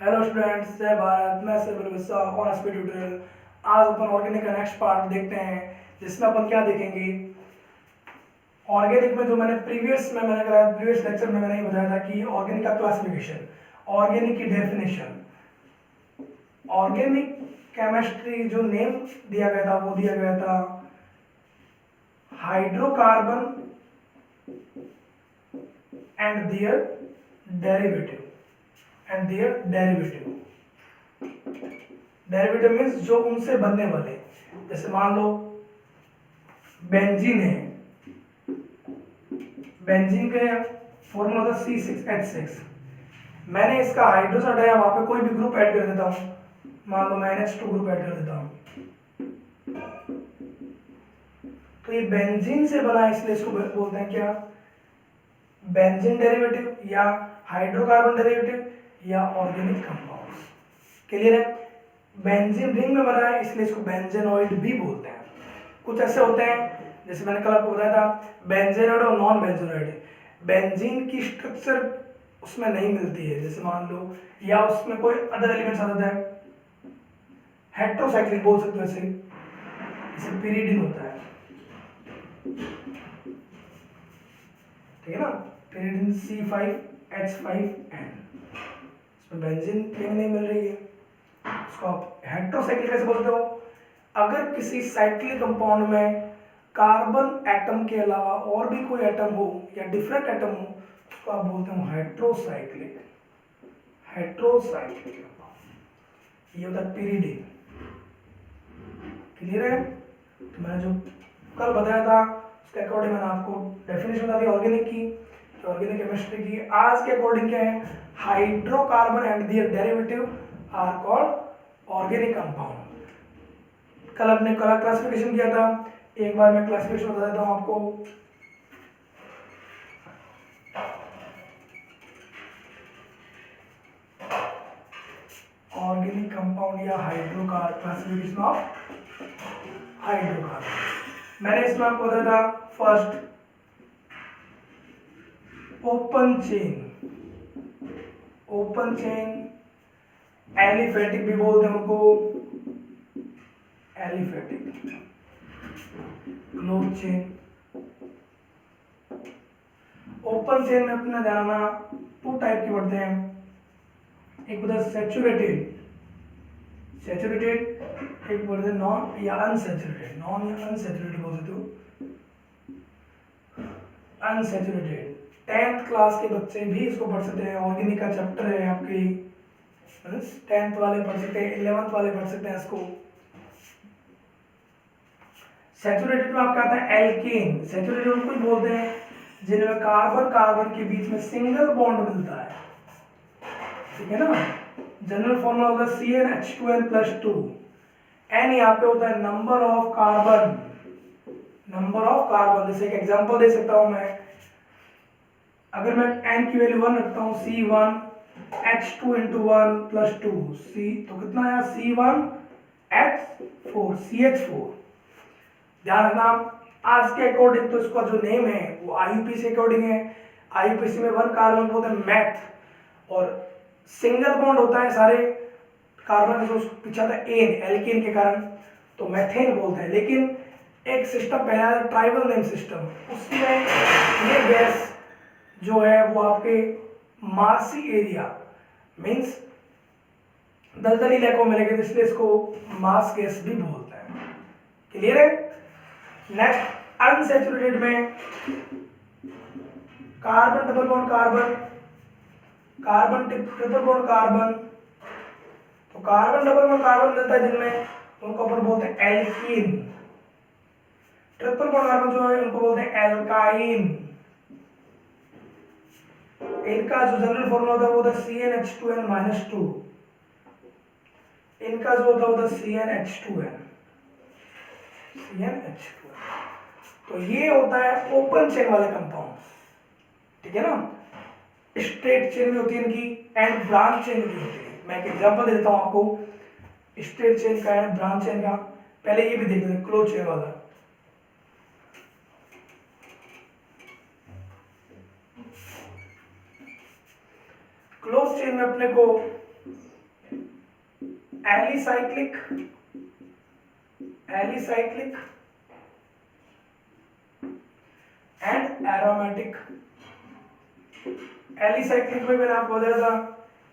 Hello students, जय भारत। मैं civil विश्वा और एसपी ट्यूटोरियल। आज अपन ऑर्गेनिक का नेक्स्ट पार्ट देखते हैं, जिसमें अपन क्या देखेंगे। ऑर्गेनिक में जो मैंने प्रीवियस लेक्चर में मैंने बताया था कि ऑर्गेनिक का क्लासिफिकेशन, ऑर्गेनिक की डेफिनेशन, ऑर्गेनिक केमिस्ट्री जो नेम दिया गया था वो दिया गया था hydrocarbon and their derivative means जो उनसे बनने वाले। जैसे मान लो बेंजीन है, बेंजीन का फॉर्मूला था C6H6। मैंने इसका हाइड्रोजन हटाया, वहां पे कोई भी ग्रुप ऐड कर देता हूं, मान लो मैं NH2 ग्रुप ऐड कर देता हूं, तो ये बेंजीन से बना है, इसलिए इसको बोलते हैं क्या, बेंजीन डेरिवेटिव या हाइड्रोकार्बन डेरिवेटिव या ऑर्गेनिक कंपाउंड्स। क्लियर है? बेंजीन रिंग में बना है, इसलिए इसको बेंजेनॉइड भी बोलते हैं। कुछ ऐसे होते हैं, जैसे मैंने कल आपको बताया था बेंजेनॉइड और नॉन बेंजेनॉइड। बेंजीन की स्ट्रक्चर उसमें नहीं मिलती है, जैसे मान लो, या उसमें कोई अदर एलिमेंट्स आ जाता है, हेट्रोसाइक्लिक बोल सकते हो ऐसे, जैसे पिरिडिन होता है, ठीक है ना, पिरिडिन C5H5N, इसमें बेंजीन रिंग नहीं मिल रही है, उसको आप हेट्रोसाइक्लिक कैसे बोलते हो? अगर किसी साइक्लिक कंपाउंड में कार्बन एटम के अलावा और भी कोई एटम हो या डिफरेंट एटम हो, तो आप बोलते हो हाइड्रोसाइक्लिक। ये होता है पिरिडिन। क्लियर है? तो मैंने जो कल बताया था उसके अकॉर्डिंग मैंने आपको डेफिनेशन बता दी ऑर्गेनिक की, ऑर्गेनिक केमिस्ट्री की। आज के अकॉर्डिंग क्या है, hydrocarbon and their derivative are called organic compound. कल आपने कलर क्लासिफिकेशन किया था, एक बार मैं क्लासिफिकेशन बता देता हूं आपको। ऑर्गेनिक कंपाउंड या हाइड्रोकार्बन, क्लासिफिकेशन ऑफ हाइड्रोकार्बन। मैंने इसमें आपको बताया था फर्स्ट ओपन चेन एलिफेटिक भी बोलते हैं उनको, aliphatic, close chain. Open chain में अपना ध्यान रखना, टू टाइप के पढ़ते हैं, एक होता है सैचुरेटेड, एक बोलते हैं नॉन या अनसैचुरेटेड, नॉन या अनसैचुरेटेड बोलते हो, अनसैचुरेटेड। 10th क्लास के बच्चे भी इसको पढ़ सकते हैं, ऑर्गेनिक का चैप्टर है आपकी, 10th वाले पढ़ सकते हैं, 11th वाले पढ़ सकते हैं इसको। सैचुरेटेड में आपका आता है एल्केन। सैचुरेटेड उनको ही बोलते हैं जिनमें कार्बन कार्बन के बीच में सिंगल बॉन्ड मिलता है, ठीक है ना। जनरल फॉर्मूला होता है CnH2n+2। n यहाँ पे होता है नंबर ऑफ कार्बन, जैसे एक एग्जांपल दे सकता हूं मैं, अगर मैं n की वैल्यू 1 रखता हूं, C1H2 × 1+2 C, तो कितना आया, C1H4 CH4। ध्यान रखना, आज के अकॉर्डिंग तो इसका जो नेम है वो IUPAC के अकॉर्डिंग है। IUPAC में 1 कार्बन बोलते हैं मैथ, और सिंगल बॉन्ड होता है सारे कार्बन जो पीछे आता है एन, एल्केन के कारण, तो मेथेन बोलते हैं। लेकिन एक सिस्टम पहला है ट्राइबल नेम सिस्टम, उसमें ये गैस जो है वो आपके मार्सी एरिया मींस दलदली इलाकों में मिलेगी, इसलिए इसको मार्स गैस भी बोलते हैं। क्लियर है? नेक्स्ट अनसैचुरेटेड में carbon double bond carbon, carbon triple bond carbon, तो कार्बन डबल बॉन्ड कार्बन मिलता है जिनमें, उनको अपन बोलते हैं एल्कीन। ट्रिपल बॉन्ड कार्बन जो है उनको बोलते हैं एल्काइन। इनका जो जनरल फॉर्मूला होता है वो होता है CnH2n-2, इनका जो होता है CnH2n। तो ये होता है ओपन चेन वाले कंपाउंड, ठीक है ना। स्ट्रेट चेन भी होती है इनकी एंड ब्रांच चेन भी होती है। मैं एक एग्जांपल दे देता हूं आपको स्ट्रेट चेन का एंड ब्रांच चेन का। पहले ये भी देख लेते हैं क्लोज चेन वाला। क्लोज चेन में अपने को एलिसाइक्लिक एंड एरोमेटिक। एलिसाइक्लिक में मैंने आपको बताया था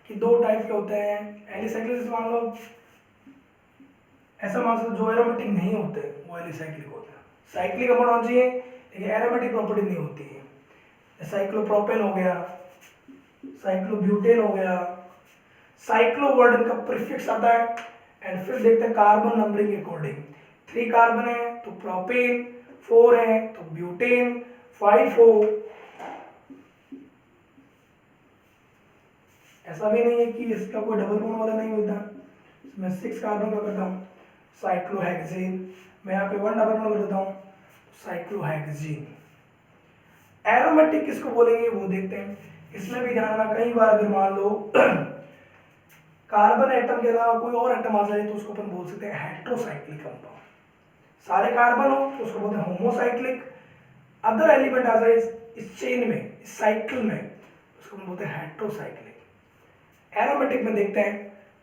कि दो टाइप के होते हैं। एलिसाइक्लिक मान लो, ऐसा मान लो जो एरोमेटिक नहीं होते वो एलिसाइक्लिक होते हैं। साइक्लिक अमोन होना चाहिए लेकिन एरोमेटिक प्रॉपर्टी नहीं होती है। साइक्लोप्रोपेन हो गया, साइक्लोब्यूटेन हो गया। साइक्लो वर्ड इनका प्रीफिक्स आता है। एंड फिर देखते हैं कार्बन नंबरिंग अकॉर्डिंग। 3 कार्बन है तो प्रोपेन, 4 है तो ब्यूटेन, 5 हो। ऐसा भी नहीं है कि इसका कोई डबल बॉन्ड वाला नहीं मिलता। मैं 6 कार्बन का करता हूँ साइक्लोहेक्सेन। मैं यहाँ पे 1 डबल बॉन्ड कर देता हूँ साइक्लोहेक्सेन। एरोमेटिक किसको बोलेंगे वो देखते हैं। इसमें भी ध्यान रखना, कई बार अगर मान लो कार्बन एटम के अलावा कोई और एटम आ जाए तो उसको अपन बोल सकते हैं हेट्रोसाइक्लिक कंपाउंड। सारे कार्बन हो तो उसको बोलते हैं होमोसाइक्लिक। अदर एलिमेंट आ जाए इस चेन में, इस साइकिल में, उसको हम बोलते हैं हेट्रोसाइक्लिक। एरोमेटिक में देखते हैं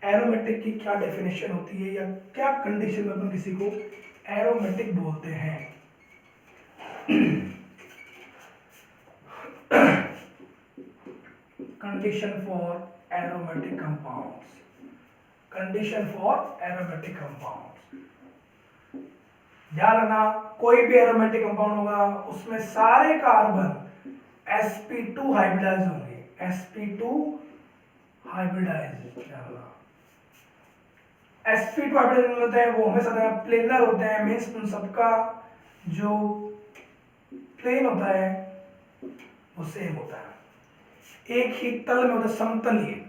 एरोमेटिक की क्या डेफिनेशन होती है या क्या कंडीशन में अपन किसी को एरोमेटिक बोलते हैं। Condition for aromatic compounds. Condition for aromatic compounds, ध्यान रखना कोई भी एरोमेटिक कंपाउंड होगा उसमें सारे कार्बन sp2 हाइब्रिडाइज होंगे। sp2 हाइब्रिडाइज, sp2 हाइब्रिडाइज होते हैं वो हमेशा प्लेनर होते हैं। मीन्स उन सबका जो प्लेन होता है वो सेम होता है, एक ही तल में होता है, समतलीय।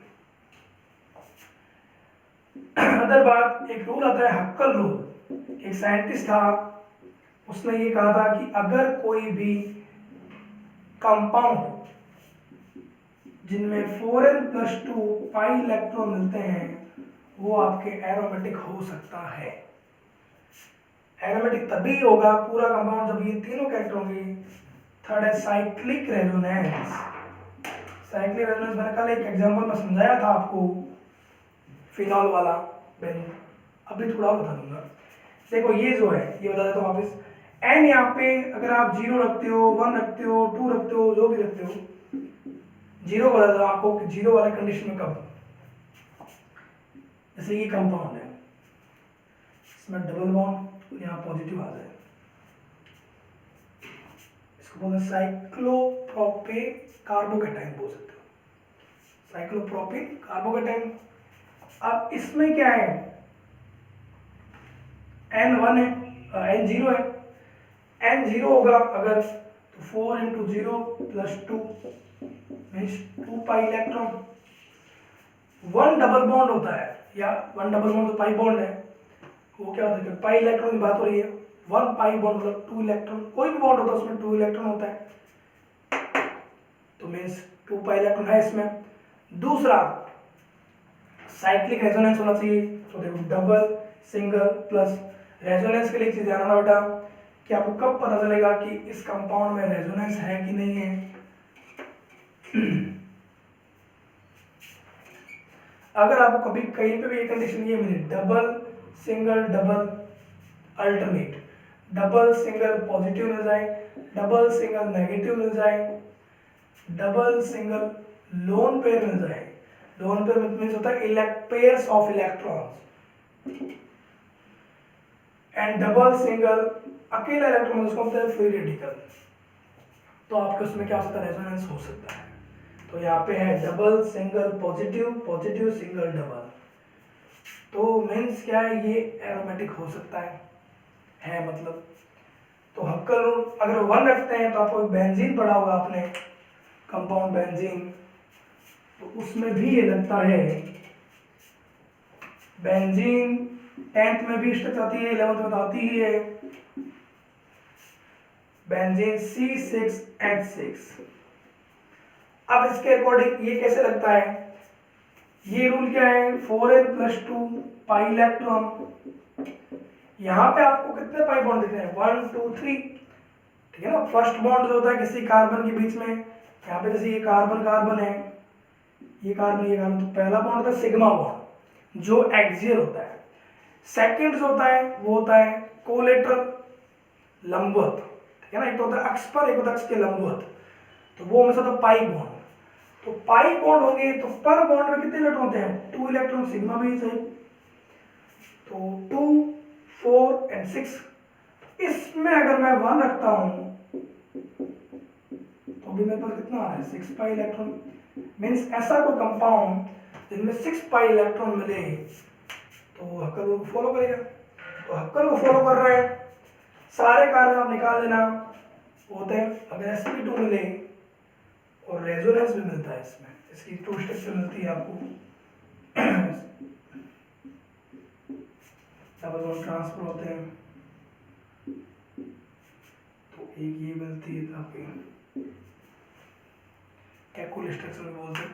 अदर बात, एक रूल आता है हक्कल रूल। एक साइंटिस्ट था, उसने ये कहा था कि अगर कोई भी कंपाउंड जिनमें 4n+2 पाई इलेक्ट्रॉन मिलते हैं वो आपके एरोमेटिक हो सकता है। एरोमेटिक तभी होगा पूरा कंपाउंड जब ये तीनों कैरेक्टर होंगे। थर्ड है साइक्लिक रेजोनेंस। साइक्लिक रेजोनेंस मैंने कल एक एग्जांपल में समझाया था आपको, फिनॉल वाला बेन, अभी थोड़ा बता दूंगा। देखो ये जो है ये बता देता हूँ वापस। एन यहाँ पे अगर आप 0 रखते हो, 1 रखते हो, 2 रखते हो, जो भी रखते हो, 0 बता देता हूँ आपको कि 0 वाले कंडीशन में कब, जैसे ये कंपाउंड है इसमें डबल बॉन्ड यहाँ पॉजिटिव आ जाए, इसको बोलते हैं साइक्लोप्रोपेन कार्बोकैटायन बोल सकते हो, साइक्लोप्रोपेन कार्बोकैटायन। अब इसमें क्या है, N1 है, N0 है। N0 होगा अगर तो 4 × 0 + 2 means 2 pi electron. 1 double bond होता है, या 1 डबल बॉन्ड तो पाई बॉन्ड है, वो क्या होता है पाई इलेक्ट्रॉन की बात हो रही है। 1 पाई बॉन्ड मतलब 2 इलेक्ट्रॉन, कोई भी बॉन्ड होता है उसमें 2 इलेक्ट्रॉन होता है, तो मीन्स 2 पाई इलेक्ट्रॉन है इसमें। दूसरा साइक्लिक रेजोनेंस होना चाहिए, तो देखो डबल, सिंगल, प्लस। रेजोनेंस के लिए चीज ध्यान रखना बेटा कि आपको कब पता चलेगा कि इस कंपाउंड में रेजोनेंस है कि नहीं है। अगर आपको कभी कहीं पे भी ये कंडीशन ये मिले, double single double alternate, double single positive मिल जाए, डबल सिंगल नेगेटिव मिल जाए, डबल सिंगल लोन पेयर मिल जाए। लोन पेयर मीन्स होता है pairs of electrons, and double single अकेला इलेक्ट्रॉन उसको बोलते हैं फ्री रेडिकल, तो आपके उसमें क्या हो सकता है, रेजोनेंस हो सकता है। तो यहाँ पे है double single positive, positive single double, तो मीन्स क्या है ये एरोमेटिक हो सकता है मतलब। तो हक्कल रूल अगर 1 रखते हैं तो आपको बेंजीन पढ़ा होगा आपने, कंपाउंड बेंजीन, तो उसमें भी ये लगता है बेंजीन 10th में भी स्ट्रक्चर आती है, 11th में तो आती ही है, बेंजीन C6H6। अब इसके अकॉर्डिंग ये कैसे लगता है, ये रूल क्या है, 4n+2 पाई इलेक्ट्रॉन। यहाँ पे आपको कितने पाई बॉन्ड दिख रहे हैं, 1 2 3, ठीक है ना। फर्स्ट बॉन्ड जो होता है किसी कार्बन के बीच में, यहाँ पे जैसे ये कार्बन कार्बन है, ये कार्बन, तो पहला बॉन्ड होता है सिग्मा बॉन्ड, जो एक्सियल होता है। सेकंड जो होता है वो होता है कोलेटरल, लंबवत, ठीक है ना। एक तो होता है अक्ष पर, एक होता है अक्ष के लंबवत, तो वो हमेशा होता है पाई बॉन्ड। तो पाई बॉन्ड होंगे तो पर बॉन्ड में कितने इलेक्ट्रॉन होते हैं, 2 इलेक्ट्रॉन, सिग्मा भी सही। तो 2, 4 एंड 6। इसमें अगर मैं 1 रखता हूं तो भी मेरे पास कितना आ रहा है, 6 पाई इलेक्ट्रॉन। मीन्स ऐसा कोई कंपाउंड जिनमें 6 पाई इलेक्ट्रॉन मिले तो हक्कर रूल को फॉलो करेगा। तो हक्कर को फॉलो कर रहे हैं, सारे कार्बन आप निकाल लेना होते हैं। अगर sp2 मिले और रेजोनेंस भी मिलता है इसमें, इसकी 2 स्ट्रक्चर मिलती है आपको, डबल बॉन्ड ट्रांसफर होते हैं, तो एक ये मिलती है आपकी कैकुल स्ट्रक्चर भी बोलते हैं,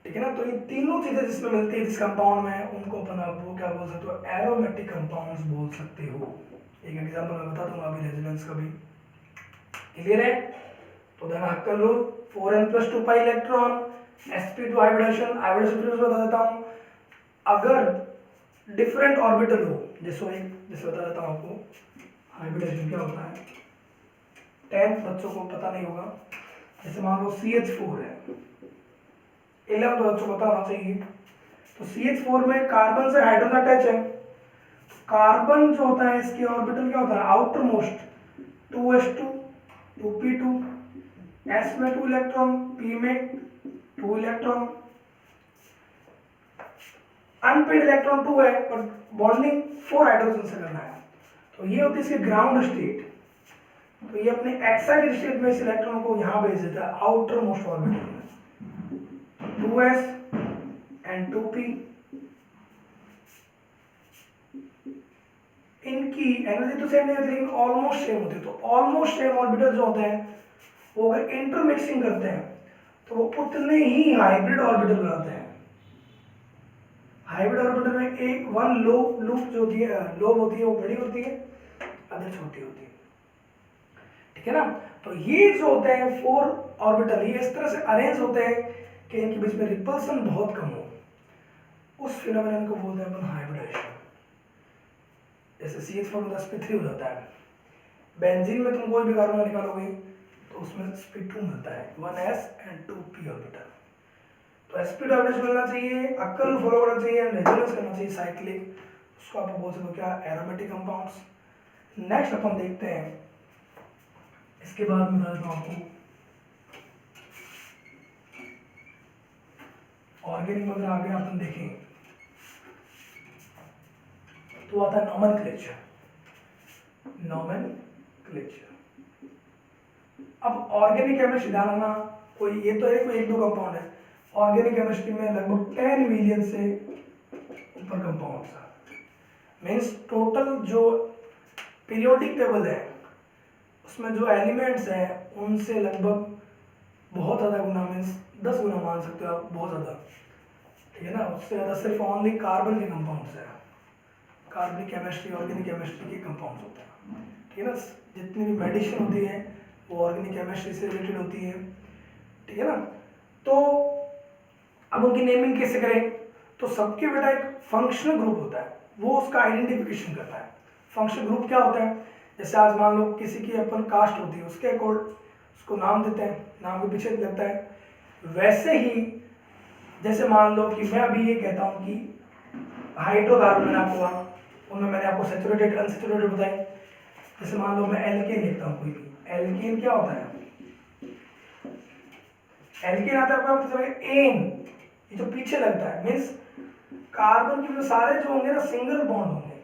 ठीक है ना। तो ये तीनों चीजें जिसमें मिलती है जिस कंपाउंड में, उनको अपन आप वो क्या बोल सकते हो, एरोमेटिक कंपाउंड्स बोल सकते हो। एक एग्जांपल मैं बता दूंगा अभी रेजोनेंस का भी। क्लियर है? तो then Huckel rule, 4n+2 pi electron, sp2 hybridization. Hybridization बता देता हूं, अगर डिफरेंट ऑर्बिटल हो, जैसे बता देता हूं आपको हाइब्रिडेशन क्या होता है, 10th बच्चों को पता नहीं होगा। जैसे मान लो CH4 है, 11th बच्चों को पता होना चाहिए। तो CH4 में कार्बन से हाइड्रोजन अटैच है, कार्बन जो होता है इसके ऑर्बिटल क्या होता है, outer most 2s2 2p2, s में 2 इलेक्ट्रॉन, p में 2 इलेक्ट्रॉन, अनपेड इलेक्ट्रॉन 2 है, पर बॉन्डिंग 4 हाइड्रोजन से करना है। तो ये होती है इसकी ग्राउंड स्टेट। तो ये अपने एक्साइटेड स्टेट में इस इलेक्ट्रॉन को यहां भेज देता है आउटर मोस्ट ऑर्बिटल में, 2s एंड 2p। इनकी एनर्जी तो सेम नहीं होती लेकिन ऑलमोस्ट सेम होती है। तो ऑलमोस्ट सेम ऑर्बिटल जो होते हैं वो अगर इंटरमिक्सिंग करते हैं तो वो उतने ही हाइब्रिड ऑर्बिटल बनाते हैं। हाइब्रिड ऑर्बिटल में एक वन लोब जो होती है, लोब होती है वो बड़ी होती है, अदर छोटी होती है, ठीक है ना। तो ये जो होते हैं 4 ऑर्बिटल, ये इस तरह से अरेंज होते हैं कि इनके बीच में रिपल्सन बहुत कम हो। उस फिनोमेनन को बोलते हैं अपन हाइब्रिडेशन। जैसे CH4 में sp3 हो जाता है, बेंजीन में तुम कोई भी कार्बन निकालोगे तो उसमें sp2 मिलता है, 1s एंड 2p ऑर्बिटल। तो sp2 हाइब्रिडेशन मिलना चाहिए, अक्कल फॉलो करना चाहिए, रेजोनेंस करना चाहिए साइक्लिक, उसको आप बोल सकते हो क्या, एरोमेटिक कंपाउंड्स। नेक्स्ट अपन देखते हैं, इसके बाद मैं बता देता हूं आपको ऑर्गेनिक में। अगर आगे अपन देखें तो आता है नॉमेनक्लेचर। अब ऑर्गेनिक केमिस्ट्री ध्यान रखना, कोई ये तो है कोई 1-2 कंपाउंड है। ऑर्गेनिक केमिस्ट्री में लगभग 10 मिलियन से ऊपर कंपाउंड्स है। मीन्स टोटल जो पीरियोडिक टेबल है उसमें जो एलिमेंट्स हैं उनसे लगभग बहुत ज़्यादा गुना, मीन्स 10 गुना मान सकते हो आप, बहुत ज़्यादा, ठीक है ना। उससे ज़्यादा सिर्फ ओनली कार्बन के कंपाउंड्स हैं। कार्बनिक केमिस्ट्री ऑर्गेनिक केमिस्ट्री के कंपाउंड्स होते हैं, ठीक है ना। जितनी भी मेडिसिन होती है वो ऑर्गेनिक केमिस्ट्री से रिलेटेड होती है, ठीक है ना। तो अब उनकी नेमिंग कैसे करें, तो सबके बेटा एक फंक्शनल ग्रुप होता है, वो उसका आइडेंटिफिकेशन करता है। फंक्शनल ग्रुप क्या होता है, जैसे आज मान लो किसी की अपन कास्ट होती है, उसके अकॉर्ड उसको नाम देते हैं, नाम के पीछे लगता है। वैसे ही जैसे मान लो कि मैं अभी ये कहता हूँ कि हाइड्रोकार्बन मैंने आपको कहा, उनमें मैंने आपको सैचुरेटेड अनसैचुरेटेड बताई। जैसे मान लो मैं एल्केन लिखता हूँ, कोई भी एल्केन क्या होता है, एल्केन आता है आपको एन, ये जो पीछे लगता है, मीन्स कार्बन के जो सारे जो होंगे ना सिंगल बॉन्ड होंगे।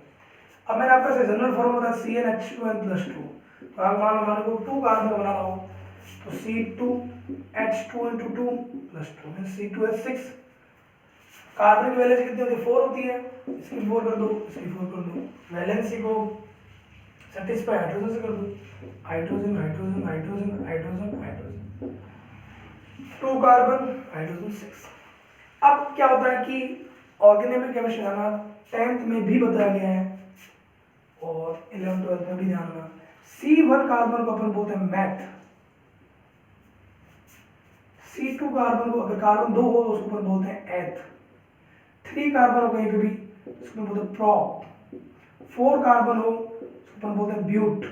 अब मैंने आपका जनरल फॉर्म होता है CnH2n+2। तो आप मान लो 2 कार्बन बनाना हो तो C2H2 × 2 मीन्स C2H6। कार्बन की वैलेंसी कितनी होती है, 4 होती है, इसकी 4 कर दो, इसकी 4 कर दो, वैलेंसी को सेटिस्फाई हाइड्रोजन से कर दो, hydrogen hydrogen hydrogen hydrogen hydrogen, 2 carbon hydrogen 6। अब क्या होता है कि ऑर्गेनिक केमिस्ट्री जाना 10th में भी बताया गया है और 11th-12th में भी ध्यान रखना। C1 कार्बन को अपन बोलते हैं मैथ, C2 कार्बन को, अगर कार्बन 2 हो तो उसको अपन बोलते हैं एथ, 3 कार्बन हो कहीं पे भी उसको बोलते हैं प्रॉप, 4 कार्बन हो उसको अपन बोलते हैं ब्यूट,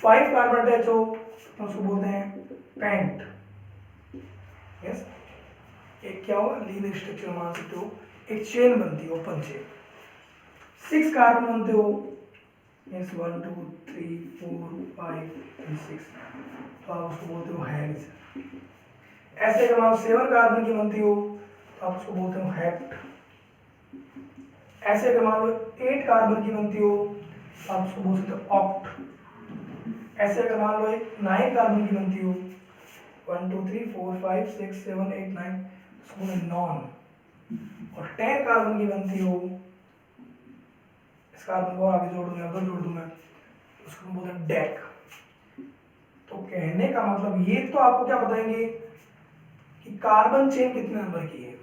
5 कार्बन अटैच हो तो उसको बोलते हैं पेंट। यस, एक क्या होगा लीनियर स्ट्रक्चर मान सकते हो, एक चेन बनती है ओपन चेन। 6 कार्बन बनते हो मीन्स 1 2 3 4 5 and 6, तो आप उसको बोलते हो हेक्स। ऐसे अगर आप 7 कार्बन की बनती हो तो आप उसको बोलते हो हेप्ट। ऐसे अगर मान लो 8 कार्बन की बनती हो तो आप उसको बोल सकते हो ऑक्ट। ऐसे अगर मान लो 9 कार्बन की बनती हो 1 2 3 4 5 6 7 8 9 उसको बोलते हैं नॉन। और 10 कार्बन की बनती हो, इस कार्बन को आगे जोड़ दूंगा, उधर जोड़ दूंगा, उसको बोलते हैं डेक। तो कहने का मतलब ये तो आपको क्या बताएंगे कि कार्बन चेन कितने नंबर की है।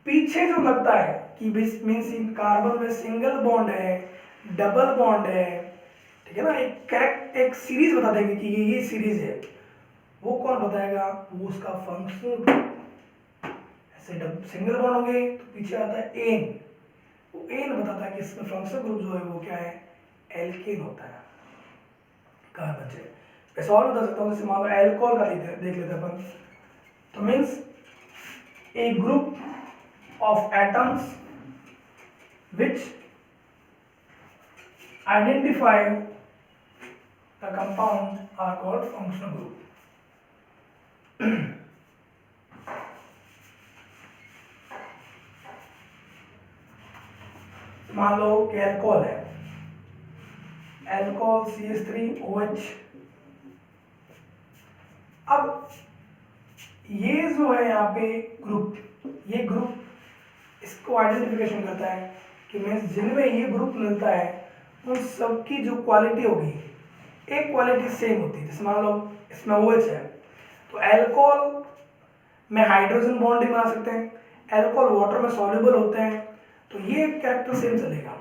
पीछे जो लगता है कि मीन्स कार्बन में सिंगल बॉन्ड है, डबल बॉन्ड है, ठीक है ना, एक करेक्ट एक सीरीज बता देंगे कि ये सीरीज है, वो कौन बताएगा, वो उसका फंक्शनल। ऐसे सिंगल बॉन्ड होंगे तो पीछे आता है एन, वो एन बताता है कि इसमें फंक्शनल ग्रुप जो है वो क्या है, एल्केन होता है कार्बन चेन। वैसे और बता सकता हूँ, जैसे मान लो एल्कोहल का देख लेते हैं अपन, तो means A group of atoms which identify the compound are called functional group. मान लो कि अल्कोहल है, अल्कोहल CH3OH। अब ये जो है यहाँ पे ग्रुप, ये ग्रुप इसको आइडेंटिफिकेशन करता है कि मीन्स जिनमें ये ग्रुप मिलता है उन सबकी जो क्वालिटी होगी एक क्वालिटी सेम होती है। जैसे मान लो इसमें OH है तो अल्कोहल में हाइड्रोजन बॉन्ड ही बना सकते हैं, अल्कोहल वाटर में सॉल्युबल होते हैं, तो ये कैरेक्टर सेम चलेगा,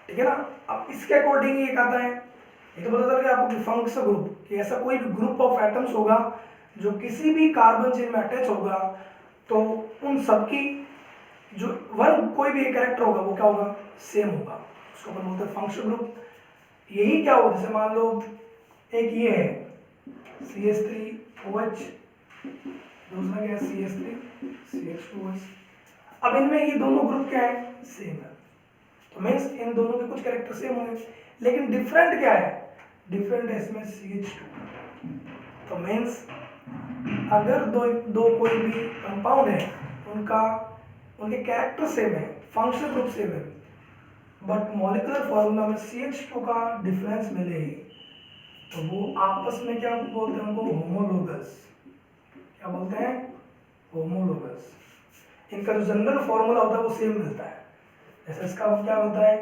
ठीक है ना। अब इसके अकॉर्डिंग ये कहता है, ये तो पता चल गया आपको कि फंक्शनल ग्रुप, कि ऐसा कोई भी ग्रुप ऑफ एटम्स होगा जो किसी भी कार्बन चेन में अटैच होगा तो उन सबकी जो वन कोई भी एक कैरेक्टर होगा वो क्या होगा, सेम होगा, उसको अपन बोलते हैं फंक्शनल ग्रुप। यही क्या होगा, जैसे मान लो एक ये है CH3OH, दूसरा क्या है CH3CH2OH। अब इनमें ये दोनों ग्रुप क्या है, सेम है, तो मीन्स इन दोनों के कुछ कैरेक्टर सेम होंगे, लेकिन डिफरेंट क्या है, डिफरेंट है इसमें CH2। तो मीन्स अगर दो कोई भी कंपाउंड है उनके कैरेक्टर सेम है, फंक्शनल ग्रुप सेम है, बट मॉलिक्यूलर फॉर्मूला में CH2 का डिफरेंस मिले तो वो आपस में क्या बोलते हैं, उनको होमोलोगस। क्या बोलते हैं, होमोलोगस। इनका जो जनरल फॉर्मूला होता है वो सेम मिलता है। जैसे इसका क्या होता है,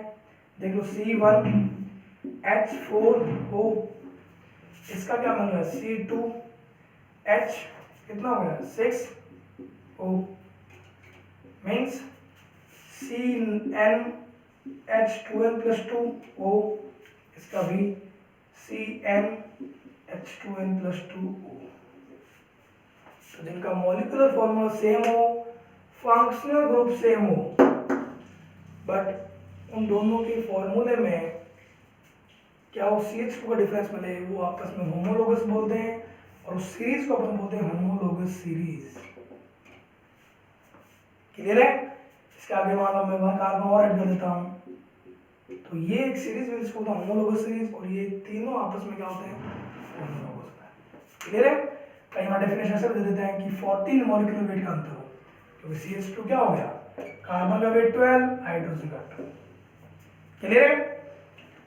देख लो C1H4O, इसका क्या बन रहा है C2H कितना हो गया 6O, मीन्स CnH2n+2O, इसका भी CnH2n+2O। तो जिनका मॉलिक्यूलर फॉर्मूला सेम हो, फंक्शनल ग्रुप सेम हो, बट उन दोनों के फॉर्मूले में क्या हो CH2 का डिफरेंस मिले, वो आपस में होमोलोगस बोलते हैं, और उस सीरीज को अपन बोलते हैं होमोलोगस सीरीज। क्लियर है। इसके आगे मान लो मैं 1 कार्बन और ऐड कर देता हूँ, तो ये एक सीरीज में इसको होमोलोगस सीरीज, और ये तीनों आपस में क्या होते हैं, होमोलोगस। क्लियर है। कई बार डेफिनेशन ऐसे दे देते हैं कि 14 मॉलिक्यूलर वेट का अंतर हो, क्योंकि CH2 क्या हो गया, कार्बन का वेट 12, हाइड्रोजन का 12। क्लियर है।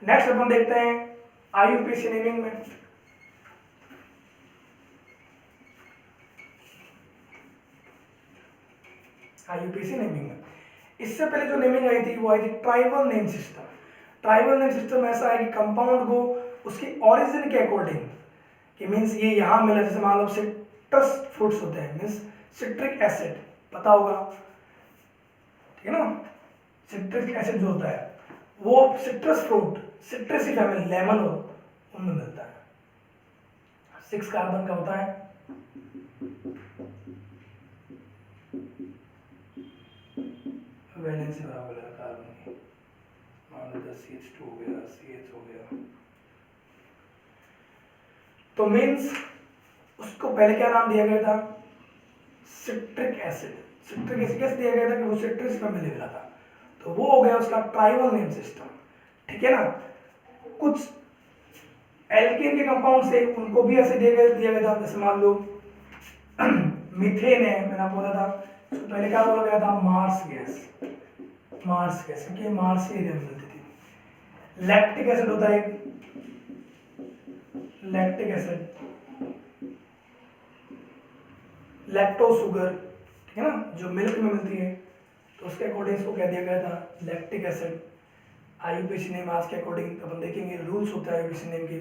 नेक्स्ट अपन देखते हैं IUPAC नेमिंग में। IUPAC नेमिंग में इससे पहले जो नेमिंग आई थी वो आई थी tribal name system. Tribal name system ऐसा है कि कंपाउंड को उसके ओरिजिन के अकॉर्डिंग, कि मीन्स ये यहाँ मिला, जैसे मान लो सिट्रस फ्रूट्स होते हैं, मीन्स सिट्रिक एसिड पता होगा, ठीक है ना, सिट्रिक एसिड जो होता है वो सिट्रस फ्रूट, सिट्रसी फैमिली, लेमन हो, उनमें मिलता है। 6 कार्बन का होता है, वैलेंसी बराबर है कार्बन की, मान लो CH2 हो गया, CH हो गया। तो मीन्स उसको पहले क्या नाम दिया गया था, सिट्रिक एसिड। सिट्रिक एसिड कैसे दिया गया था कि वो सिट्रिक्स में मिलेगा था, तो वो हो गया उसका ट्राइबल नेम सिस्टम, ठीक है ना। कुछ एल्केन के कंपाउंड से उनको भी ऐसे दिया गया था, जैसे मान लो मीथेन है, मैंने आपको बोला था उसको पहले क्या बोला गया था, मार्स गैस, मार्स गैस, क्योंकि मार्स से एरिया में मिलती थी। लैक्टिक एसिड होता है, लैक्टिक एसिड, लैक्टोज शुगर, ठीक है ना, जो मिल्क में मिलती है, तो उसके अकॉर्डिंग इसको क्या दिया गया था, लैक्टिक एसिड। आईयूपीएसी नेम आज के अकॉर्डिंग अपन देखेंगे, रूल्स होता है आईयूपीएसी नेम के,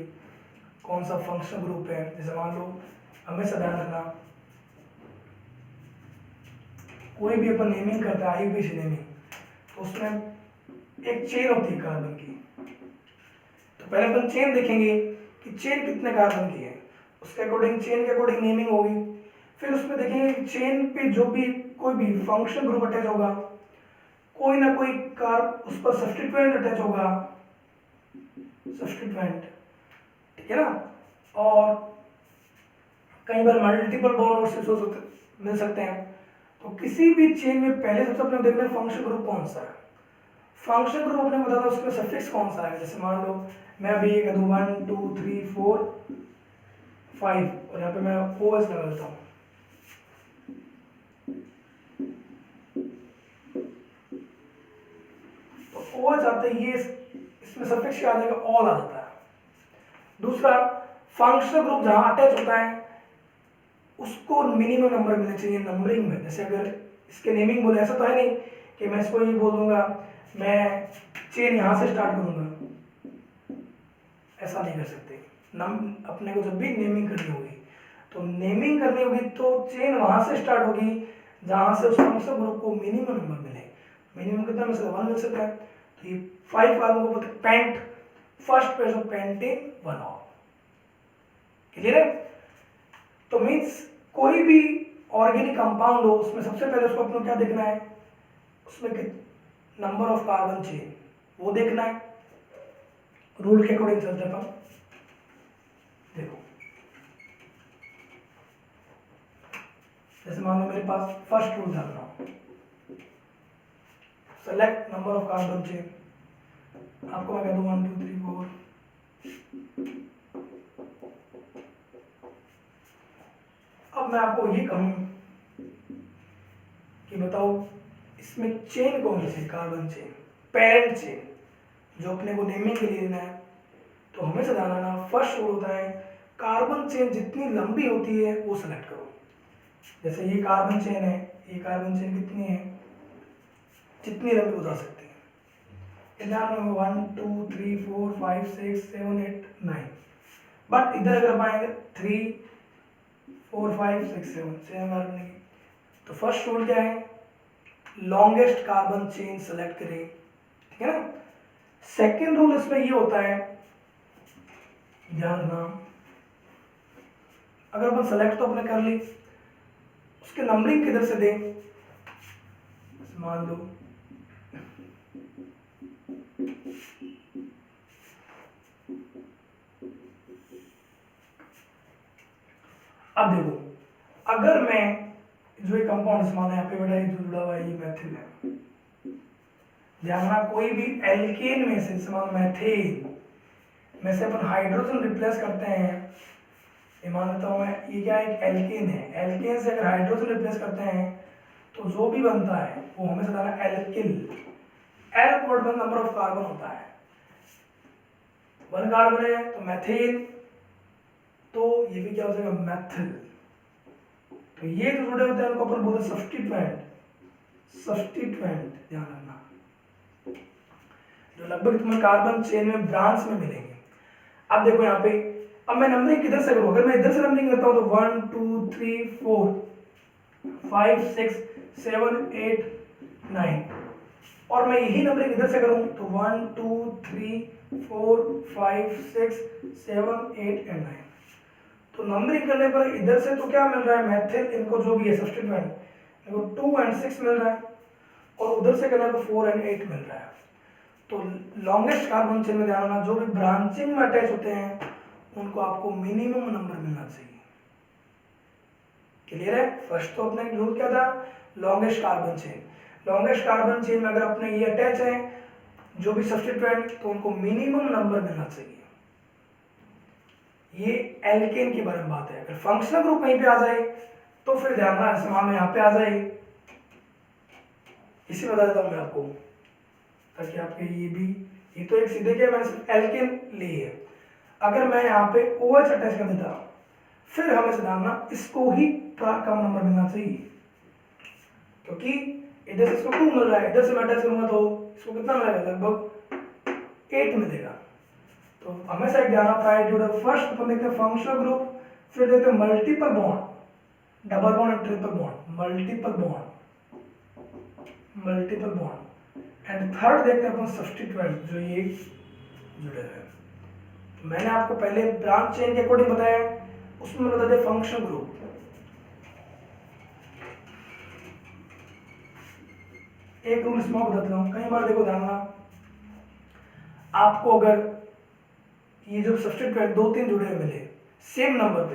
कौन सा फंक्शनल ग्रुप है। जैसे मान लो हमेशा ध्यान रखना, कोई भी अपन नेमिंग करते हैं आईयूपीएसी नेमिंग, तो उसमें एक चेन होती है कार्बन की, तो पहले अपन चेन देखेंगे कि चेन कितने कार्बन की है, उसके अकॉर्डिंग चेन के अकॉर्डिंग नेमिंग होगी। फिर उसमें देखेंगे कि चेन पे जो भी कोई भी फंक्शनल ग्रुप अटैच होगा, कोई ना कोई कार्ब उस पर सब्स्टिट्यूएंट अटैच होगा, सब्स्टिट्यूएंट, ठीक है ना। और कई बार मल्टीपल बॉन्ड हो सकते मिल सकते हैं। तो किसी भी चेन में पहले सबसे अपने देखना है फंक्शनल ग्रुप कौन सा है, फंक्शनल ग्रुप अपने बता दो उसमें सफिक्स कौन सा है। जैसे मान लो मैं अभी ये कह दूं 1 2 3 4 5 और यहाँ पे मैं OH लगा देता हूँ, तो OH आते ही ये इसमें सफिक्स क्या आ जाएगा, ऑल आ जाता है। दूसरा, फंक्शनल ग्रुप जहां अटैच होता है उसको मिनिमम नंबर मिलने चाहिए नंबरिंग में। जैसे अगर इसके नेमिंग बोले, ऐसा तो है नहीं कि मैं इसको ये बोल दूंगा मैं चेन यहां से स्टार्ट करूंगा, ऐसा नहीं कर सकते। अपने को जब भी नेमिंग करनी होगी, तो नेमिंग करनी होगी तो चेन वहां से स्टार्ट होगी जहां से उस फंक्शनल ग्रुप को मिनिमम नंबर मिले। मिनिमम कितना मिल सकता है, 1 मिल सकता है। तो ये 5 कार्बन को बोलते हैं pent, first pair of pentane 1 all, clear है। तो मीन्स कोई भी ऑर्गेनिक कंपाउंड हो उसमें सबसे पहले उसको अपने क्या देखना है, उसमें नंबर ऑफ कार्बन चेन वो देखना है। रूल के अकॉर्डिंग चलते हैं अपन, देखो जैसे मान लो मेरे पास फर्स्ट रूल डाल रहा हूं, select number of carbon chain, आपको मैं कह दूं 1 2 3 4। अब मैं आपको ये कहूं कि बताओ इसमें चेन कौन सी, कार्बन चेन, पेरेंट चेन, जो अपने को नेमिंग के लिए लेना है। तो हमेशा ध्यान रखना, फर्स्ट रूल होता है कार्बन चेन जितनी लंबी होती है वो सेलेक्ट करो। जैसे ये कार्बन चेन है, ये कार्बन चेन कितनी है, जितनी लंबी बता सकते हैं। इधर 1 2 3 4 5 6 7 8 9, बट इधर अगर पाएंगे 3 4 5 6 7 कार्बन नहीं। तो फर्स्ट रूल क्या है, लॉन्गेस्ट कार्बन चेन सेलेक्ट करें, ठीक है ना। सेकेंड रूल इसमें ये होता है, ध्यान रखना, अगर अपन सेलेक्ट तो अपने कर ली, उसके नंबरिंग किधर से दें, मान लो अब देखो, अगर मैं जो ये कंपाउंड मान यहाँ पे बेटा ये जो जुड़ा हुआ है ये मैथिल है, ध्यान रखना कोई भी एल्केन में से मान मैथेन में से अपन हाइड्रोजन रिप्लेस करते हैं, ये मान लेता हूं मैं ये क्या एक एल्केन है, एल्केन से अगर हाइड्रोजन रिप्लेस करते हैं तो जो भी बनता है वो हमेशा बताना एल्किल। एल कोड में नंबर ऑफ कार्बन होता है, 1 कार्बन है तो मैथेन, तो ये भी क्या हो जाएगा मैथिल। तो ये जो जुड़े होते हैं उनको अपन बोलते हैं सब्स्टिट्यूएंट, सब्स्टिट्यूएंट ध्यान रखना, जो लगभग तुम्हें कार्बन चेन में ब्रांच में मिलेंगे। अब देखो यहाँ पे, अब मैं नंबरिंग किधर से करूँ, अगर मैं इधर से नंबरिंग करता हूँ तो 1 2 3 4 5 6 7 8 9, और मैं यही नंबरिंग इधर से करूँ तो 1 2 3 4 5 6 7 8 एंड 9। तो नंबरिंग करने पर इधर से तो क्या मिल रहा है मैथिल, इनको जो भी है सब्स्टिट्यूएंट, देखो 2 और 6 मिल रहा है, और उधर से करने पर 4 और 8 मिल रहा है। तो लॉन्गेस्ट कार्बन चेन में ध्यान रखना, जो भी ब्रांचिंग में अटैच होते हैं उनको आपको मिनिमम नंबर मिलना चाहिए। क्लियर है? फर्स्ट तो अपने रूल क्या था, longest carbon chain. Longest carbon chain में अगर अपने ये अटैच है जो भी सब्स्टिट्यूएंट, तो उनको मिनिमम नंबर मिलना चाहिए। ये एल्केन के बारे में बात है। अगर फंक्शनल ग्रुप वहीं पे आ जाए तो फिर ध्यान रखना समान यहाँ पे आ जाए। इसे बता देता हूँ मैं आपको ताकि आपके ये तो एक सीधे क्या मैंने सिर्फ एल्केन ली है। अगर मैं यहाँ पे OH अटैच कर देता फिर हमें से जानना इसको ही कम नंबर मिलना चाहिए, क्योंकि इधर से इसको 2 मिल रहा है, इधर से मैं अटैच करूंगा तो इसको कितना मिलेगा, लगभग 8 मिलेगा। तो हमेशा एक ध्यान रखना है, फर्स्ट अपन देखते हैं फंक्शनल ग्रुप, फिर देखते हैं multiple bond, double bond and triple bond, multiple bond and third देखते हैं अपन सब्स्टिट्यूएंट जो ये जुड़े हैं। तो मैंने आपको पहले ब्रांच चेन के अकॉर्डिंग बताया, उसमें बता दे फंक्शनल ग्रुप। एक रूल इसमें बताता हूँ, कई बार देखो ध्यान रखना, आपको अगर ये जो सब्स्टिट्यूएंट 2-3 जुड़े हुए मिले सेम नंबर पे,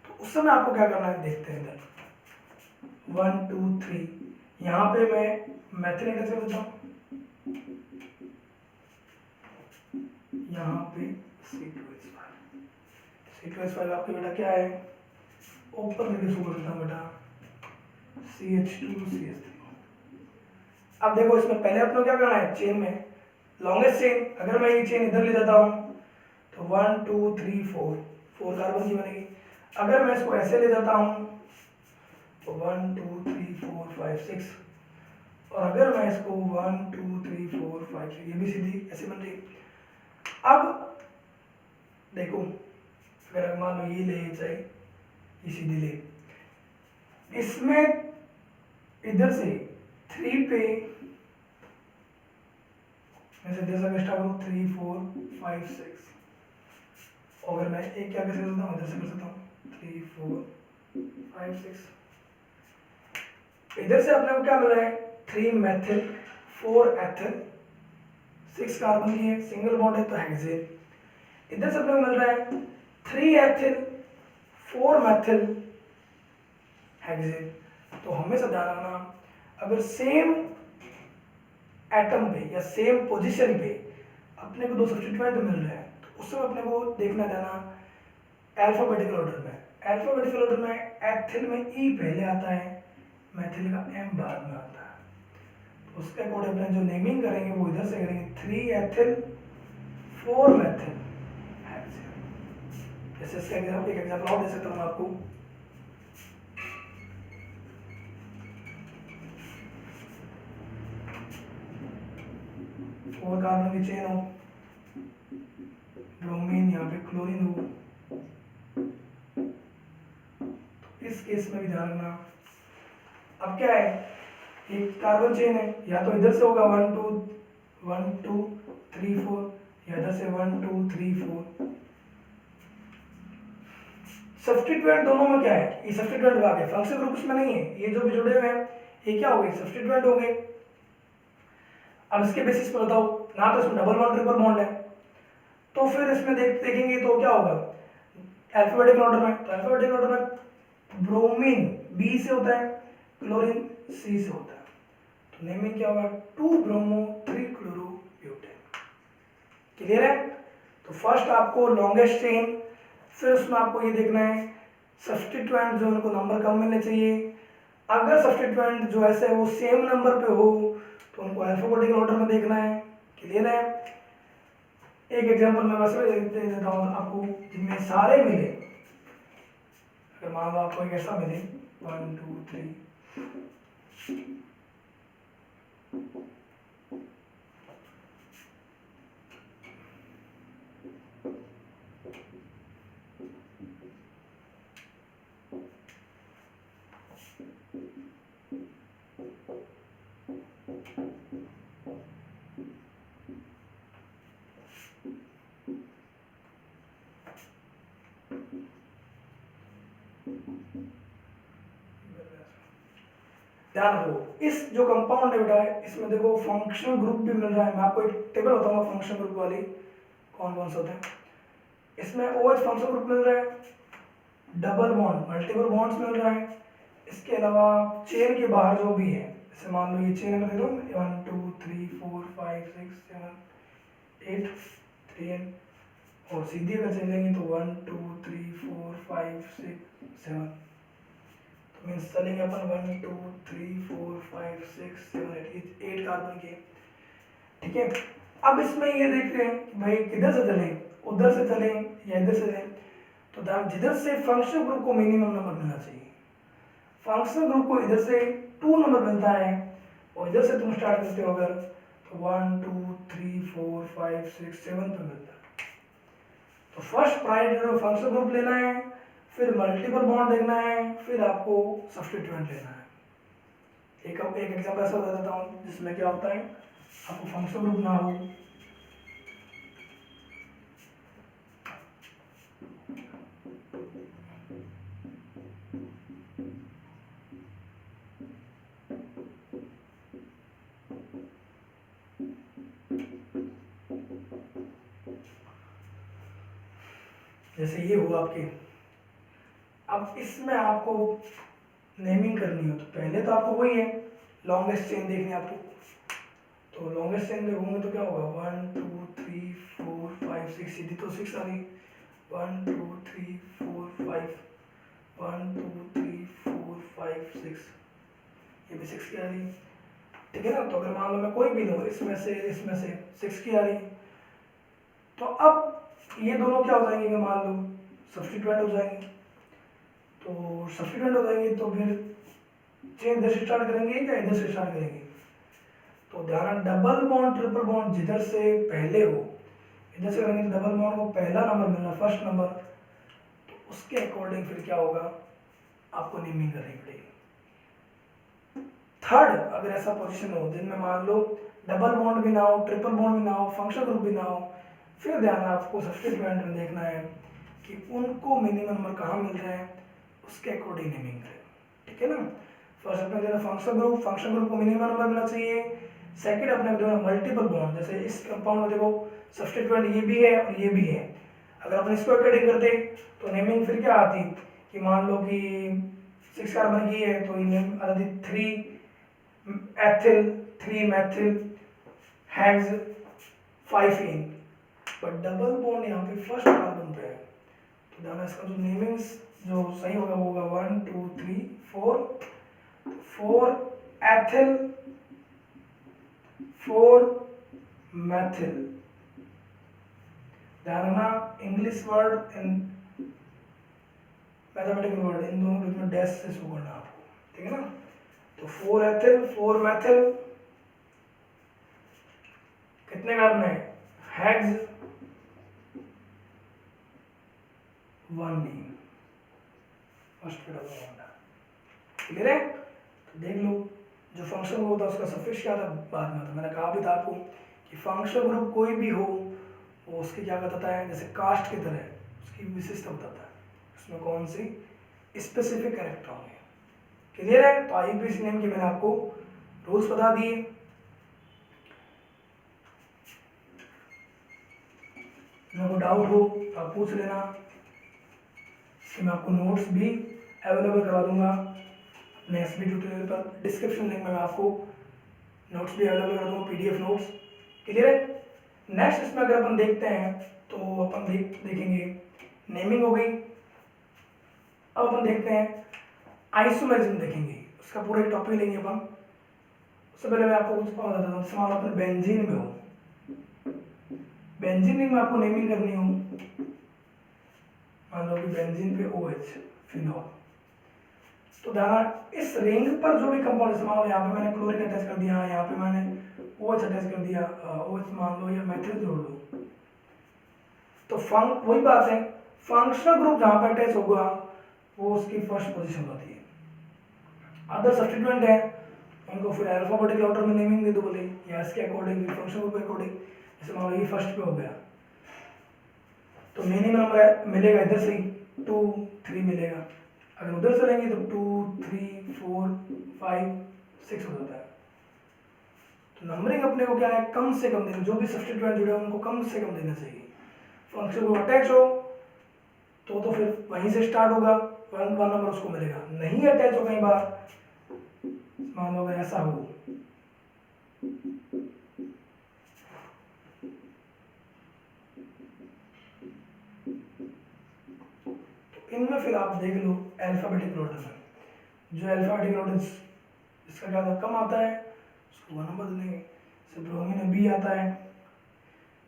तो उस समय आपको क्या करना है, देखते हैं इधर 1 2 3, यहाँ पे मैं मैथड कैसे बोलता हूँ, यहाँ पे C2H5 आपके बेटा क्या है, ओपन करके शुरू करता हूँ बेटा CH2CH3। अब देखो इसमें पहले अपने क्या करना है, चेन में लॉन्गेस्ट चेन, अगर मैं ये चेन इधर ले जाता हूँ तो 1 2 3 4 कार्बन की बनेगी। अगर मैं इसको ऐसे ले जाता हूँ तो 1 2 3 4 5 6, और अगर मैं इसको 1 2 3 4 5 6, ये भी सीधी ऐसे बन रही। अब देखो अगर मान लो ये ले चाहे ये सीधी ले, इसमें इधर से 3 पे मैं से इधर से स्टार्ट करूँ 3 4 5 6, और अगर मैं एक क्या कैसे कर सकता हूँ, इधर से कर सकता हूँ 3 4 5 6। इधर से अपने को क्या मिल रहा है, 3 मेथिल 4 एथिल 6 कार्बन की है, सिंगल बॉन्ड है तो हेक्सेन। इधर से अपने को मिल रहा है 3 एथिल 4 मेथिल हेक्सेन। तो हमेशा ध्यान रखना, अगर सेम एटम पे या सेम पोजीशन पे अपने को 2 सब्स्टिट्यूएंट मिल रहे हैं तो उस समय अपने को देखना देना अल्फाबेटिकल ऑर्डर में। अल्फाबेटिकल ऑर्डर में एथिल में ई पहले आता है, मेथिल का एम बाद में आता है। तो उसके अकॉर्डिंग अपने जो नेमिंग करेंगे वो इधर से करेंगे 3 एथिल 4 मेथिल हेक्सेन। जैसे इसका एक एग्जांपल और दे सकता हूँ आपको, और कार्बन की चेन हो, ब्रोमीन यहाँ पे क्लोरीन हो, तो इस केस में भी ध्यान रखना। अब क्या है, एक कार्बन चेन है, या तो इधर से होगा 1 2 3 4, या इधर से 1 2 3 4। सब्स्टिट्यूएंट दोनों में क्या है, ये सब्स्टिट्यूएंट आ गए, फंक्शनल ग्रुप इसमें नहीं है, ये जो भी जुड़े हुए हैं ये क्या हो गए, सब्स्टिट्यूएंट हो गए। अब इसके बेसिस पर बताओ, ना तो इसमें डबल बॉन्ड ट्रिपल बॉन्ड है, तो फिर इसमें देखेंगे तो क्या होगा, अल्फाबेटिकल ऑर्डर में, तो अल्फाबेटिकल ऑर्डर में ब्रोमीन बी से होता है, क्लोरीन सी से होता है। तो नेमिंग क्या होगा, 2 ब्रोमो 3 क्लोरो ब्यूटेन। क्लियर है? तो फर्स्ट आपको लॉन्गेस्ट चेन, फिर उसमें आपको ये देखना है सब्स्टिट्यूएंट जो उनको नंबर कम मिलने चाहिए। अगर सब्स्टिट्यूएंट जो ऐसे है वो सेम नंबर पे हो तो उनको अल्फाबेटिकल ऑर्डर में देखना है। क्लियर है? एक एग्जांपल मैं वैसे दे देता हूँ आपको, जिनमें सारे मिले, अगर मान लो आपको एक ऐसा मिले 1 2 3, ध्यान रखो इस जो कंपाउंड है बेटा इसमें देखो फंक्शनल ग्रुप भी मिल रहा है। मैं आपको एक टेबल बताऊंगा फंक्शनल ग्रुप वाली कौन कौन से होते हैं। इसमें OH फंक्शनल ग्रुप मिल रहा है, डबल बॉन्ड मल्टीपल बॉन्ड्स मिल रहा है, इसके अलावा चेन के बाहर जो भी है, जैसे मान लो ये चेन अगर दे दो 1 2 3 4 5 6 7 8 3 और सीधी अगर चलेंगे तो 1 2 3 4 5 6 7 तो मीन्स चलेंगे अपन 1 2 3 4 5 6 7 8 कार्बन के। ठीक है, अब इसमें ये देखते हैं कि भाई किधर से चलें, उधर से चलें या इधर से चलें। तो जिधर से फंक्शनल ग्रुप को मिनिमम नंबर मिलना चाहिए, फंक्शनल ग्रुप को इधर से 2 नंबर मिलता है और इधर से तुम स्टार्ट करते हो अगर तो 1 2 3 4 5 6 7 पे मिलता है। तो फर्स्ट प्रायोरिटी फंक्शनल ग्रुप लेना है, फिर मल्टीपल बॉन्ड देखना है, फिर आपको सब्स्टिट्यूएंट लेना है। एक एग्जांपल ऐसा बता देता हूँ जिसमें क्या होता है आपको फंक्शनल ग्रुप ना हो, जैसे ये हुआ आपके। अब इसमें आपको नेमिंग करनी हो तो पहले तो आपको वही है लॉन्गेस्ट चेन देखनी है आपको। तो लॉन्गेस्ट चेन देखोगे तो क्या होगा 1 2 3 4 5 6 सीधी तो 6 आ गई 1 2 3 4 5 1 2 3 4 5 6 ये भी 6 की आ रही। ठीक है ना, तो अगर मान लो मैं कोई भी लूँ इसमें से 6 की आ रही तो अब ये दोनों क्या हो जाएंगे अगर मान लो सब्स्टिट्यूएंट हो जाएंगे। तो सब्स्टिट्यूएंट हो जाएंगे तो फिर चेन इधर से स्टार्ट करेंगे या इधर से स्टार्ट करेंगे। तो ध्यान डबल बॉन्ड ट्रिपल बॉन्ड जिधर से पहले हो इधर से करेंगे तो डबल बॉन्ड को पहला नंबर मिलना फर्स्ट नंबर, तो उसके अकॉर्डिंग फिर क्या होगा आपको नेमिंग करनी पड़ेगी। थर्ड अगर ऐसा पोजीशन हो जिनमें मान लो डबल बॉन्ड भी ना हो ट्रिपल बॉन्ड भी ना हो फंक्शनल ग्रुप भी ना हो, फिर ध्यान आपको सब्स्टिट्यूएंट में देखना है कि उनको मिनिमम नंबर कहाँ मिल रहे हैं उसके अकॉर्डिंग नेमिंग करें। ठीक है ना, फर्स्ट अपने देना फंक्शनल ग्रुप को मिनिमम नंबर मिलना चाहिए। सेकंड अपने देना मल्टीपल बॉन्ड, जैसे इस कंपाउंड में देखो सब्स्टिट्यूएंट ये भी है और ये भी है, अगर अपन इसको अकॉर्डिंग करते तो नेमिंग फिर क्या आती कि मान लो कि 6 कार्बन की है तो ये नेम आती 3 एथिल 3 मैथिल हेक्स 5 इन, पर डबल बॉन्ड यहाँ पे फर्स्ट कार्बन पे है तो ध्यान इसका जो नेमिंग जो सही होगा वो होगा 1 2 3 4 एथिल 4 मैथिल। ध्यान रखना English word in mathematical word in दोनों बीच में डैश से शुरू करना आपको। ठीक है ना, तो 4 एथिल 4 मैथिल कितने कार्बन है हेक्स 1 डी फर्स्ट पे डबल बॉन्ड है। क्लियर है, तो देख लो जो फंक्शन ग्रुप होता है उसका सफिक्स क्या था बाद में था, मैंने कहा भी था आपको कि फंक्शन ग्रुप कोई भी हो वो उसकी क्या बताता है जैसे कास्ट की तरह उसकी विशिष्टता बताता है उसमें कौन सी स्पेसिफिक कैरेक्टर होंगे। क्लियर है, तो आईयूपीएसी नेम के मैंने आपको रूल्स बता दिए। मेरे को डाउट हो तो आप पूछ लेना, इसके मैं आपको नोट्स भी अवेलेबल करवा दूंगा अपने एसबी ट्यूटोरियल पर। डिस्क्रिप्शन लिंक में मैं आपको नोट्स भी अवेलेबल कर दूंगा पीडीएफ नोट्स। क्लियर है, नेक्स्ट इसमें अगर अपन देखते हैं तो अपन देखेंगे नेमिंग हो गई। अब अपन देखते हैं आइसोमेरिज्म देखेंगे, उसका पूरा एक टॉपिक लेंगे अपन। उससे पहले मैं आपको कुछ बता देता हूँ, मान लो अपन बेंजीन में हो, बेंजीन में आपको नेमिंग करनी हो, मान लो कि बेंजीन पे OH फिनॉल, तो ध्यान इस रिंग पर जो भी कंपाउंड मान लो यहाँ पे मैंने क्लोरीन अटैच कर दिया, यहाँ पे मैंने OH अटैच कर दिया, OH मान लो या मेथिल जोड़ लो, तो वही बात है फंक्शनल ग्रुप जहाँ पे अटैच होगा वो उसकी फर्स्ट पोजीशन होती है। अदर सब्स्टिट्यूएंट है उनको फिर अल्फाबेटिकल ऑर्डर में नेमिंग दे दो बोले या इसके अकॉर्डिंग फंक्शनल ग्रुप के अकॉर्डिंग, जैसे मान लो ये फर्स्ट पे हो गया तो मिनिमम नंबर मिलेगा इधर से 2 3 मिलेगा, अगर उधर से लेंगे तो 2 3 4 5 6 हो जाता है। तो नंबरिंग अपने को क्या है, कम से कम देना, जो भी सब्स्टिट्यूएंट जुड़े हैं उनको कम से कम देना चाहिए। फंक्शन को अटैच हो तो फिर वहीं से स्टार्ट होगा, वन नंबर उसको मिलेगा। नहीं अटैच हो, कई बार मान लो अगर ऐसा हो, तो इनमें फिर आप देख लो अल्फाबेटिक ऑर्डर में, जो अल्फाबेटिक ऑर्डर इसका क्या था, कम आता है, उसको 1 नंबर देंगे। जैसे ब्रोमीन में बी आता है,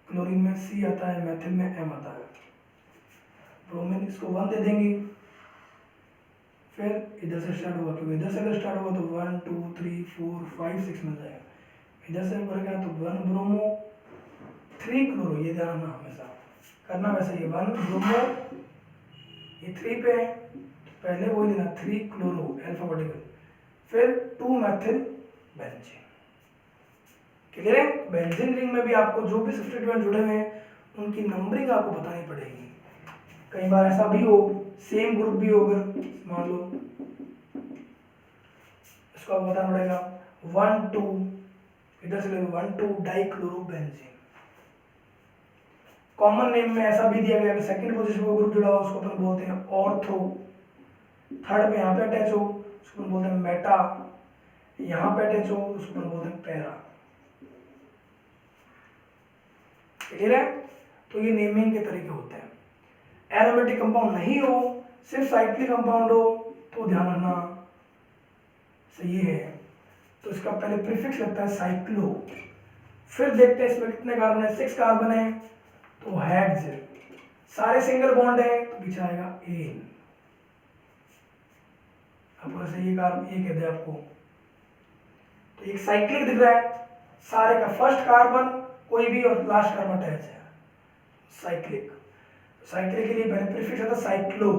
क्लोरीन में सी आता है, मेथिल में एम आता है। ब्रोमीन इसको 1 दे देंगे। फिर इधर से स्टार्ट होगा, क्योंकि इधर से अगर स्टार्ट होगा तो 1 2 3 4 5 6 मिल जाएगा। इधर से ऊपर गया तो 1 ब्रोमो 3 क्लोरो, ये ध्यान रखना हमेशा, करना वैसे ही 1 ब्रोमो, ये 3 पे है, पहले वो लेना 3 क्लोरो अल्फाबेटिकल, फिर 2 मेथिल बेंजीन। क्लियर है? बेंजीन रिंग में भी आपको जो भी सब्स्टिट्यूएंट जुड़े हुए हैं उनकी नंबरिंग आपको बतानी पड़ेगी। कई बार ऐसा भी हो, सेम ग्रुप भी होगा, मान लो इसको आपको बताना पड़ेगा 1 2, इधर से लेंगे 1 2 डाइक्लोरोबेंजीन। कॉमन नेम में ऐसा भी दिया गया कि सेकंड पोजीशन पर ग्रुप जुड़ा हो उसको अपन बोलते हैं ऑर्थो, थर्ड पे यहाँ पे अटैच हो उसको अपन बोलते हैं मेटा, यहाँ पे अटैच हो उसको अपन बोलते हैं पैरा। क्लियर है? तो ये नेमिंग के तरीके होते हैं। एरोमेटिक कंपाउंड नहीं हो, सिर्फ साइक्लिक कंपाउंड हो तो ध्यान रखना सही है, तो इसका पहले प्रीफिक्स लगता है साइक्लो, फिर देखते हैं इसमें कितने कार्बन है, 6 कार्बन है तो हेक्स, सारे सिंगल बॉन्ड है तो पीछे आएगा एन। आपको ऐसे ये कार्बन ये कहते हैं आपको, तो एक साइक्लिक दिख रहा है, सारे का फर्स्ट कार्बन कोई भी और लास्ट कार्बन अटैच है, साइक्लिक। साइक्लिक के लिए पहले प्रीफिक्स आता है साइक्लो,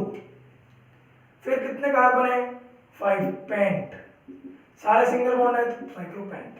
फिर कितने कार्बन है 5, पेंट, सारे सिंगल बॉन्ड है तो साइक्लोपेंट।